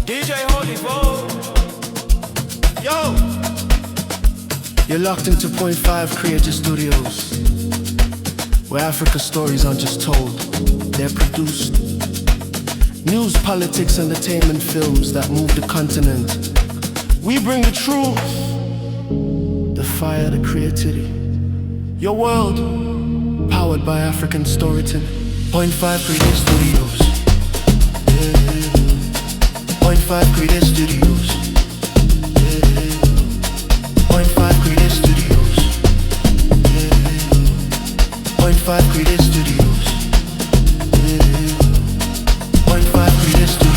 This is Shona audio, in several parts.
DJ Holy Vogue. Yo! You're locked into Point 5 Creative Studios, where Africa's stories aren't just told, they're produced. News, politics, entertainment, films that move the continent. We bring the truth, the fire, the creativity. Your world, powered by African storytelling. Point 5 Creative Studios. Point 5 Creative Studios. Point 5 Creative Studios. Point 5 Creative Studios. Point 5 Creative Studios.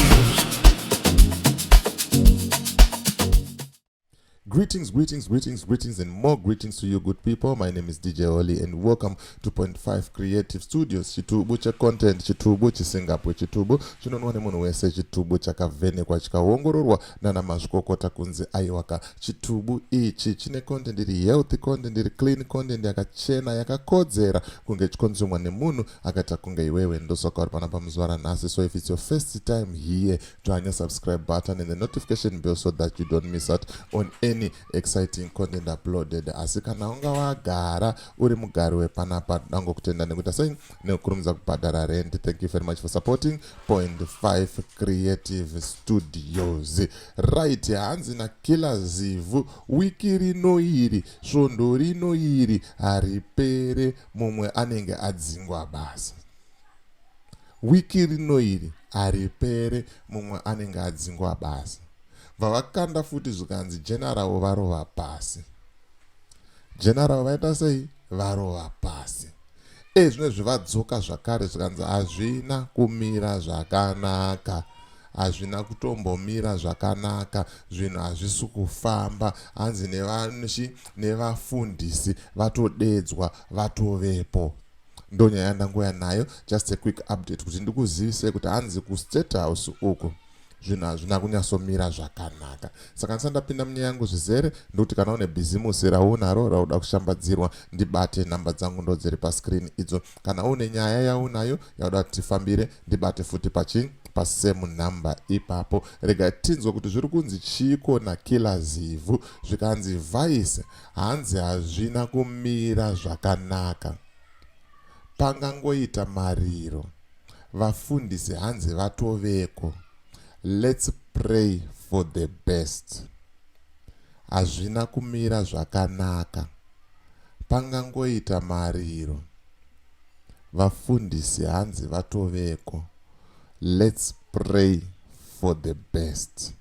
Greetings, and more greetings to you good people. My name is DJ Oli and welcome to Point 5 Creative Studios. Chitubu cha content, chitubu chisingapo, chitubu chinonwane munu wese chitubu chakavene kwa chikaongororwa nana mazvikokota kunzi aiwaka. Chitubu ichi chine content iri healthy content, iri clean content, yakachena, yakakodzera kunge chikonzumwa nemunhu akata kunge iwewe ndosoka uri panapa muzvara nhasi. So if it's your first time here, join your subscribe button and the notification bell so that you don't miss out on any exciting content uploaded. Asi kana unga wagara uri mugari wepanapa dango kutenda nekuita sei nekukurumidza kubhadhara rent. Thank you very much for supporting Point 5 Creative Studios. Right, hanzina kila zivu wiki rino iri svondo rino iri haripere mumwe anenge adzingwa basa. Wiki rino iri haripere mumwe anenge adzingwa basa. Vavakanda futi zvikanzi general varova pasi. General vaita sei varova pasi. Zvine zvivadzoka zvakare zvikanzi hazvina kumira zvakanaka. Hazvina kutombomira zvakanaka, zvinhu hazvisi kufamba. Hanzi nevafundisi vatodedzwa vatovepo. Ndonyaya yandangoya nayo, just a quick update kuti ndikuzivise kuti hanzi kuState House uko zvinhu hazvina kunyatsomira zvakanaka. Saka ndisandapinda munyaya yangu zvizere ndokuti kana une bhizimusi raunaro rauda kushambadzirwa ndibate nhamba dzangu ndo dziri pascreen idzo. Kana une nyaya yaunayo yauda kuti tifambire ndibate futi pasame number ipapo. Rega tinzwa kuti zviri kunzi chiko nakila zivhu zvikanzi vice hanzi hazvina kumira zvakanaka. Pangangoita Mariro, vafundisi hanzi vatoveko. Let's pray for the best. Hazvina kumira zvakanaka. Pangangoita Mariro, vafundisi hanzi vatoveko. Let's pray for the best.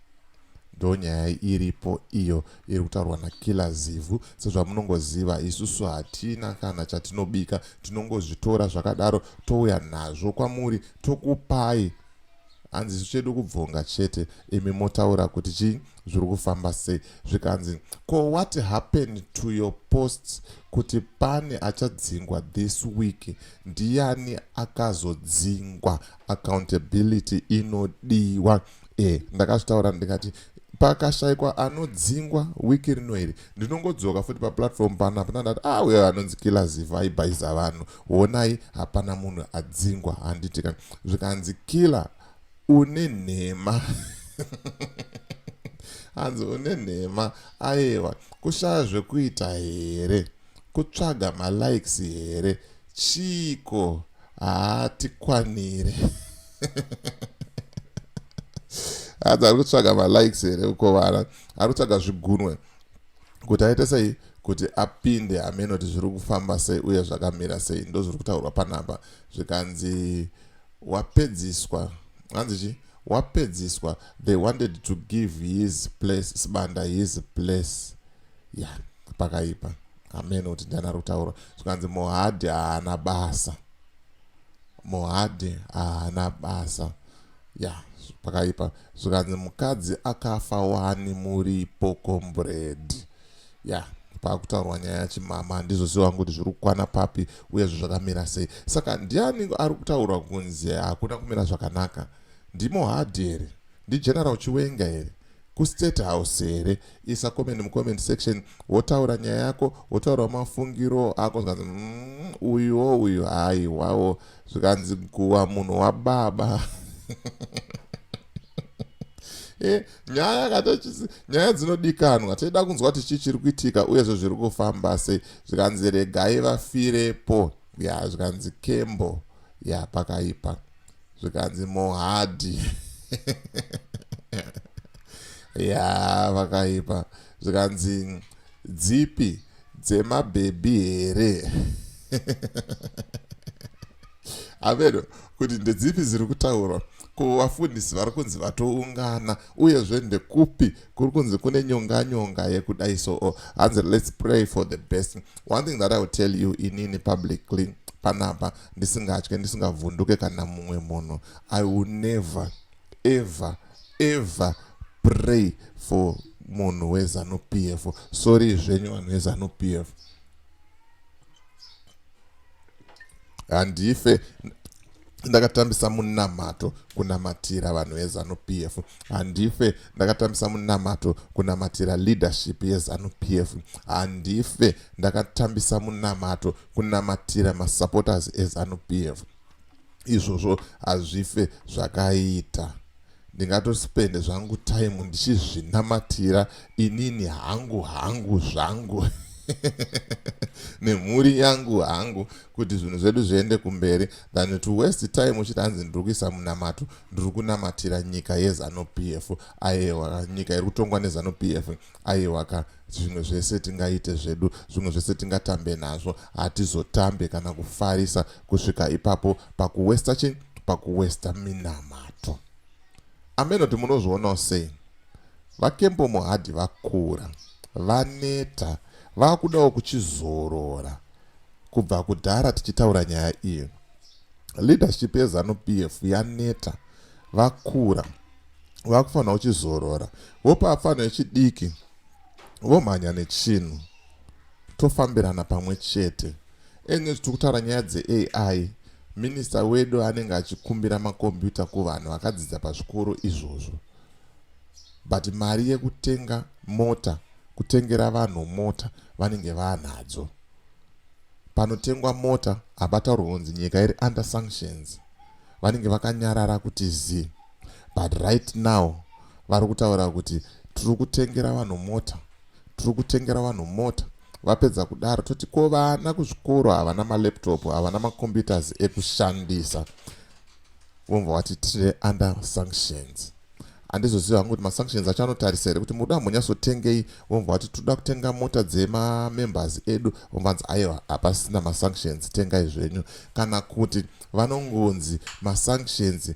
Ndonyaya iripo iyo iri kutaurwa nakila zivhu. Sezvamunongoziva isusu hatina kana chatinobika, tinongozvitora zvakadaro touya nazvo kwamuri tokupai. Hanzi chedu kubvonga chete, imi motaura kuti chii zviri kufamba sei. Zvikanzi what happened to your posts kuti pane achadzingwa this week. Ndiani akazodzingwa? Accountability inodiwa. Ndakazvitaura ndikati pakashayikwa anodzingwa wiki rino iri ndinongodzoka futi paplatform panapa ndati uyo anonzi kila zivhu aibhaisa vanhu, onai hapana munhu adzingwa. Handiti kana zvikanzi kila une nhema. Hanzi une nhema aiwa kushaya zvekuita here, kutsvaga malikes here, chiko hatikwanire. Hanzi ari kutsvaga malikes here uko vana, ari kutsvaga zvigunwe kuti aite sei, kuti apinde amene kuti zviri kufamba sei uye zvakamira sei. Ndo zviri kutaurwa panapa. Zvikanzi wapedziswa, hanzi chi wapedziswa, they wanted to give his place, sibanda his place. Pakaipa. Amen kuti ndana rutaura. Zvikanzi Mohadhi haana basa. Mohadhi haana basa. Pakaipa. Zvikanzi mukadzi akafa wani muripo comrade. Pakutaurwa nyaya yachimama ndizoziva kuti zviri kukwana papi uye zvakamira sei. Saka ndiani ari kutaurwa kunzi hakuna kumira zvakanaka? Ndimohadhi here? Ndigeneral Chiwenga here? kuState House here? Isa comment mucomment section wotaura nyaya yako, wotaura mafungiro ako. Zvikanzi uyu haiwawo, zvikanzi kuwa munhu wababa. nyaya dzinodikanwa taida kunzwa kuti chii chiri kuitika uyezvo zviri kufamba sei. Zvikanzi regai vafirepo, ya zvikanzi kembo, ya pakaipa. Zvikanzi mohadhi ya pakaipa. Zvikanzi dzipi dzemabhebhi here avedo kuti ndedzipi zviri kutaurwa kuvafundisi vari kunzi vatoungana uyezve ndekupi kuri kunzi kune nyonga yekudai. So hanzi let's pray for the best. One thing that I will tell you inini publicly panapa ndisingatye ndisingavhunduke kana mumwe munhu, I will never ever pray for munhu weZanu PF. Sorry zvenyu vanhu weZanu PF. Handife ndakatambisa munamato kunamatira vanhu veZanu PF. Handife ndakatambisa munamato kunamatira leadership yeZanu PF. Handife ndakatambisa munamato kunamatira masupporters eZanu PF. Izvozvo hazvife zvakaita. Ndingatosipende zvangu time ndichizvinamatira inini hangu zvangu nemhuri yangu hangu kuti zvinhu zvedu zviende kumberi than to waste time uchiti hanzi ndiri kuisa munamato, ndiri kunamatira nyika yeZanu PF. Aiwa, nyika iri kutongwa neZanu PF. Aiwa ka, zvimwe zvese tingaite zvedu, zvimwe zvese tingatambe nazvo, hatizotambe kana kufarisa kusvika ipapo pakuwesta chinhu, pakuwesta minamato. Amenoti munozvionawo sei vakembo mohadhi vakura, vaneta, vakudawo kuchizorora. Kubva kudhara tichitaura nyaya iyi, leadership yeZanu PF yaneta, vakura, vakufanira kuchizorora. Vopafana vechidiki vomhanya nechinhu, tofambirana pamwe chete. Enye tiri kutaura nyaya dzeAI, minista wedu anenge achikumbira makombiyuta kuvanhu vakadzidza pazvikoro izvozvo. But mari yekutenga mota, kutengera vanhu mota, vanenge vanadzo. Panotengwa mota, hapataurwi kunzi nyika iri under sanctions. Vanenge vakanyarara kuti zi. But right now, vari kutaura kuti tiri kutengera vanhu mota, tiri kutengera vanhu mota. Vapedza kudaro toti ko vana kuzvikoro havana malaptop, havana macomputers ekushandisa. Vomva vati tiri under sanctions. Handizoziva hangu kuti masanctions acho anotarisa here kuti muda munyatsotengei. Vomva vati toda kutenga mota dzemamembers edu. Vomva vanzi aiwa hapasina masanctions, tengai zvenyu. Kana kuti vanongonzi masanctions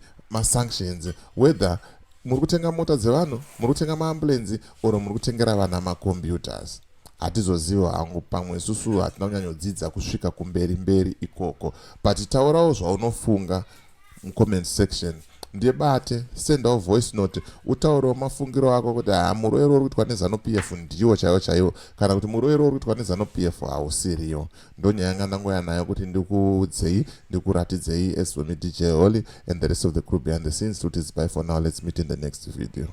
whether muri kutenga mota dzevanhu, muri kutenga maambulenzi, oro muri kutengera vana macomputers. Hatizoziva hangu, pamwe isusu hatina kunyanyodzidza kusvika kumberi ikoko. But taurawo zvaunofunga mucomment section. Ndibate, sendawo voice note, utaurawo mafungiro ako kuti muroero uri kuitwa neZanu PF ndiwo chaiwo, kana kuti muroero uri kuitwa neZanu PF hausiriyo. Ndonyaya yanga ndangoya nayo kuti ndikuudzei, ndikuratidzei as for me DJ Holly and the rest of the crew behind the scenes. It is bye for now. Let's meet in the next video.